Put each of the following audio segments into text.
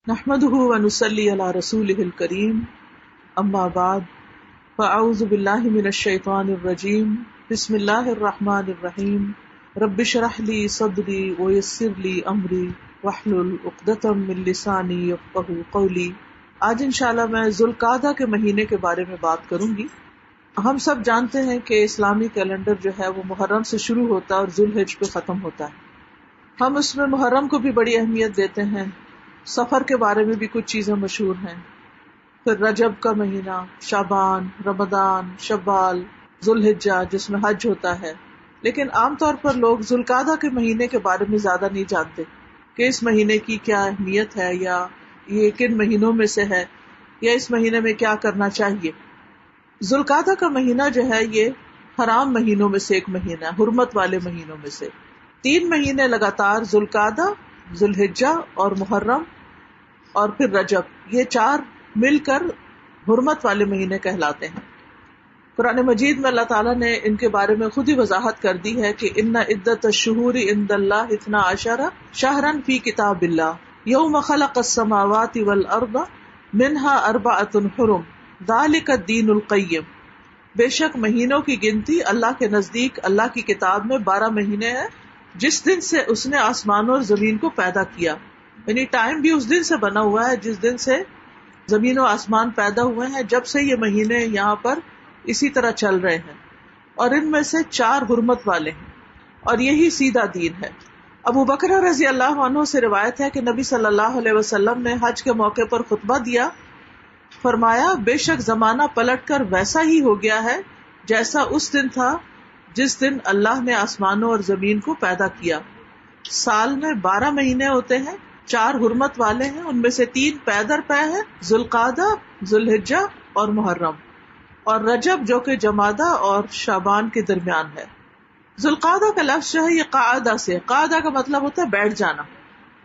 نحمده ونصلي على رسوله الكريم اما بعد فاعوذ بالله من الشيطان الرجيم بسم الله الرحمن الرحيم رب اشرح لي صدري ويسر لي امري واحلل عقدة من لساني يفقهوا قولي۔ آج انشاءاللہ میں ذوالقعدہ کے مہینے کے بارے میں بات کروں گی۔ ہم سب جانتے ہیں کہ اسلامی کیلنڈر جو ہے وہ محرم سے شروع ہوتا ہے اور ذوالحج پہ ختم ہوتا ہے۔ ہم اس میں محرم کو بھی بڑی اہمیت دیتے ہیں، سفر کے بارے میں بھی کچھ چیزیں مشہور ہیں، پھر رجب کا مہینہ، شعبان، رمضان، شوال، ذوالحجہ جس میں حج ہوتا ہے۔ لیکن عام طور پر لوگ ذوالقعدہ کے مہینے کے بارے میں زیادہ نہیں جانتے کہ اس مہینے کی کیا اہمیت ہے، یا یہ کن مہینوں میں سے ہے، یا اس مہینے میں کیا کرنا چاہیے۔ ذوالقعدہ کا مہینہ جو ہے یہ حرام مہینوں میں سے ایک مہینہ ہے، حرمت والے مہینوں میں سے۔ 3 مہینے لگاتار، ذوالقعدہ، ذوالحجہ اور محرم اور پھر رجب، یہ 4 مل کر حرمت والے مہینے کہلاتے ہیں۔ قرآن مجید میں اللہ تعالیٰ نے ان کے بارے میں خود ہی وضاحت کر دی ہے کہ ان عدت الشہور عند اللہ 12 شہرا فی کتاب اللہ یوم خلق السماوات والارض منها 4 حرم ذالک الدین القیم۔ بے شک مہینوں کی گنتی اللہ کے نزدیک اللہ کی کتاب میں 12 مہینے ہیں، جس دن سے اس نے آسمانوں اور زمین کو پیدا کیا، یعنی ٹائم بھی اس دن سے بنا ہوا ہے جس دن سے زمین و آسمان پیدا ہوئے ہیں، جب سے یہ مہینے یہاں پر اسی طرح چل رہے ہیں، اور ان میں سے 4 حرمت والے ہیں، اور یہی سیدھا دین ہے۔ ابو بکر رضی اللہ عنہ سے روایت ہے کہ نبی صلی اللہ علیہ وسلم نے حج کے موقع پر خطبہ دیا، فرمایا بے شک زمانہ پلٹ کر ویسا ہی ہو گیا ہے جیسا اس دن تھا جس دن اللہ نے آسمانوں اور زمین کو پیدا کیا۔ سال میں 12 مہینے ہوتے ہیں، 4 حرمت والے ہیں، ان میں سے 3 پے در پے ہیں، ذوالقعدہ، ذوالحجہ اور محرم، اور رجب جو کہ جمادہ اور شعبان کے درمیان ہے۔ ذوالقعدہ کا لفظ جو ہے یہ قعدہ سے، قعدہ کا مطلب ہوتا ہے بیٹھ جانا،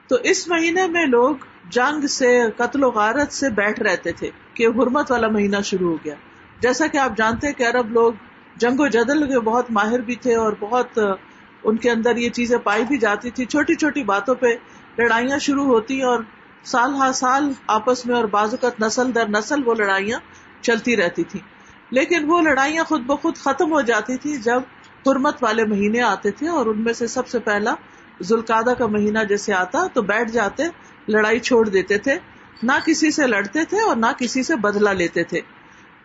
تو اس مہینے میں لوگ جنگ سے، قتل و غارت سے بیٹھ رہتے تھے کہ حرمت والا مہینہ شروع ہو گیا۔ جیسا کہ آپ جانتے ہیں کہ عرب لوگ جنگ و جدل کے بہت ماہر بھی تھے، اور بہت ان کے اندر یہ چیزیں پائی بھی جاتی تھی، چھوٹی چھوٹی باتوں پہ لڑائیاں شروع ہوتی اور سال ہر سال آپس میں، اور بعض اوقات نسل در نسل وہ لڑائیاں چلتی رہتی تھی۔ لیکن وہ لڑائیاں خود بخود ختم ہو جاتی تھی جب حرمت والے مہینے آتے تھے، اور ان میں سے سب سے پہلا ذوالقعدہ کا مہینہ جیسے آتا تو بیٹھ جاتے، لڑائی چھوڑ دیتے تھے، نہ کسی سے لڑتے تھے اور نہ کسی سے بدلہ لیتے تھے۔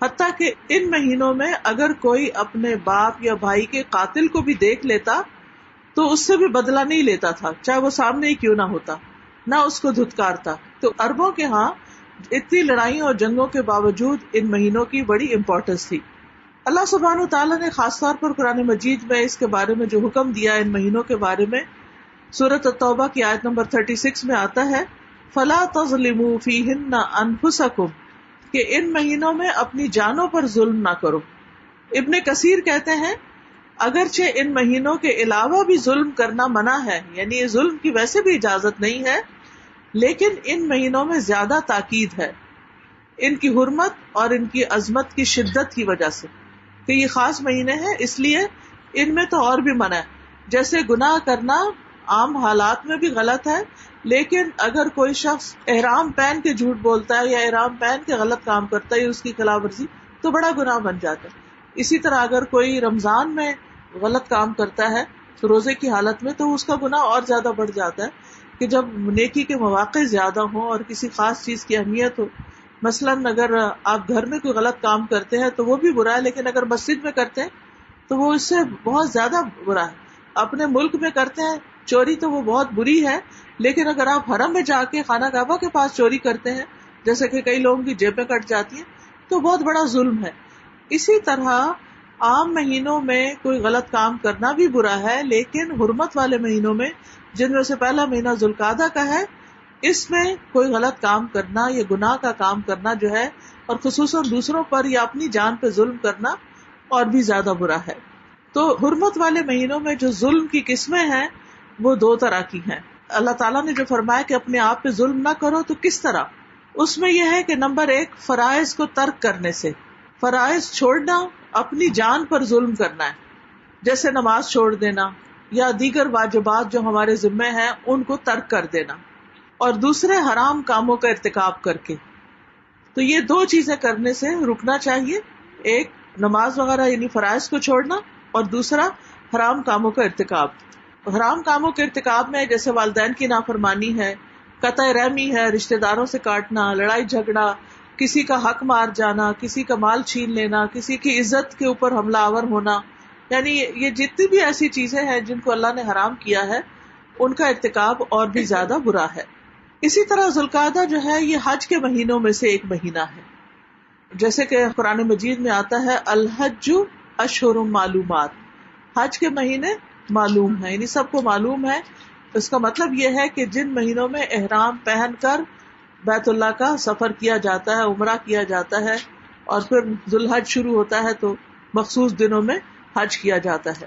حتیٰ کہ ان مہینوں میں اگر کوئی اپنے باپ یا بھائی کے قاتل کو بھی دیکھ لیتا تو اس سے بھی بدلہ نہیں لیتا تھا، چاہے وہ سامنے ہی کیوں نہ ہوتا، نہ اس کو دھتکارتا۔ تو عربوں کے ہاں اتنی لڑائیوں اور جنگوں کے باوجود ان مہینوں کی بڑی امپورٹنس تھی۔ اللہ سبحانہ تعالیٰ نے خاص طور پر قرآن مجید میں اس کے بارے میں جو حکم دیا ان مہینوں کے بارے میں، سورۃ التوبہ کی آیت نمبر 36 میں آتا ہے فَلَا تَظْلِمُوا فِيهِنَّ أَنفُسَكُمْ، کہ ان مہینوں میں اپنی جانوں پر ظلم نہ کرو۔ ابن کثیر کہتے ہیں اگرچہ ان مہینوں کے علاوہ بھی ظلم کرنا منع ہے، یعنی یہ ظلم کی ویسے بھی اجازت نہیں ہے، لیکن ان مہینوں میں زیادہ تاکید ہے ان کی حرمت اور ان کی عظمت کی شدت کی وجہ سے، کہ یہ خاص مہینے ہیں، اس لیے ان میں تو اور بھی منع ہے۔ جیسے گناہ کرنا عام حالات میں بھی غلط ہے، لیکن اگر کوئی شخص احرام پہن کے جھوٹ بولتا ہے یا احرام پہن کے غلط کام کرتا ہے یا اس کی خلاف ورزی، تو بڑا گناہ بن جاتا ہے۔ اسی طرح اگر کوئی رمضان میں غلط کام کرتا ہے تو روزے کی حالت میں، تو اس کا گناہ اور زیادہ بڑھ جاتا ہے کہ جب نیکی کے مواقع زیادہ ہوں اور کسی خاص چیز کی اہمیت ہو۔ مثلاً اگر آپ گھر میں کوئی غلط کام کرتے ہیں تو وہ بھی برا ہے، لیکن اگر مسجد میں کرتے ہیں تو وہ اس سے بہت زیادہ برا ہے۔ اپنے ملک میں کرتے ہیں چوری تو وہ بہت بری ہے، لیکن اگر آپ حرم میں جا کے خانہ کعبہ کے پاس چوری کرتے ہیں، جیسے کہ کئی لوگوں کی جیبیں کٹ جاتی ہیں، تو بہت بڑا ظلم ہے۔ اسی طرح عام مہینوں میں کوئی غلط کام کرنا بھی برا ہے، لیکن حرمت والے مہینوں میں، جن میں سے پہلا مہینہ ذوالقعدہ کا ہے، اس میں کوئی غلط کام کرنا یا گناہ کا کام کرنا جو ہے، اور خصوصاً دوسروں پر یا اپنی جان پہ ظلم کرنا اور بھی زیادہ برا ہے۔ تو حرمت والے مہینوں میں جو ظلم کی قسمیں ہیں وہ 2 طرح کی ہیں۔ اللہ تعالیٰ نے جو فرمایا کہ اپنے آپ پہ ظلم نہ کرو، تو کس طرح؟ اس میں یہ ہے کہ نمبر 1 فرائض کو ترک کرنے سے، فرائض چھوڑنا، اپنی جان پر ظلم کرنا ہے، جیسے نماز چھوڑ دینا یا دیگر واجبات جو ہمارے ذمہ ہیں ان کو ترک کر دینا۔ اور دوسرے حرام کاموں کا ارتکاب کر کے. تو یہ دو چیزیں کرنے سے رکنا چاہیے، ایک نماز وغیرہ یعنی فرائض کو چھوڑنا، اور دوسرا حرام کاموں کا ارتکاب. حرام کاموں کے ارتکاب میں جیسے والدین کی نافرمانی ہے، قطع رحمی ہے، رشتہ داروں سے کاٹنا، لڑائی جھگڑا، کسی کا حق مار جانا، کسی کا مال چھین لینا، کسی کی عزت کے اوپر حملہ آور ہونا، یعنی یہ جتنی بھی ایسی چیزیں ہیں جن کو اللہ نے حرام کیا ہے ان کا ارتکاب اور بھی زیادہ برا ہے. اسی طرح ذوالقعدہ جو ہے یہ حج کے مہینوں میں سے ایک مہینہ ہے، جیسے کہ قرآن مجید میں آتا ہے الحج اشہر معلومات، حج کے مہینے معلوم ہیں، یعنی سب کو معلوم ہے. اس کا مطلب یہ ہے کہ جن مہینوں میں احرام پہن کر بیت اللہ کا سفر کیا جاتا ہے، عمرہ کیا جاتا ہے، اور پھر ذوالحج شروع ہوتا ہے تو مخصوص دنوں میں حج کیا جاتا ہے.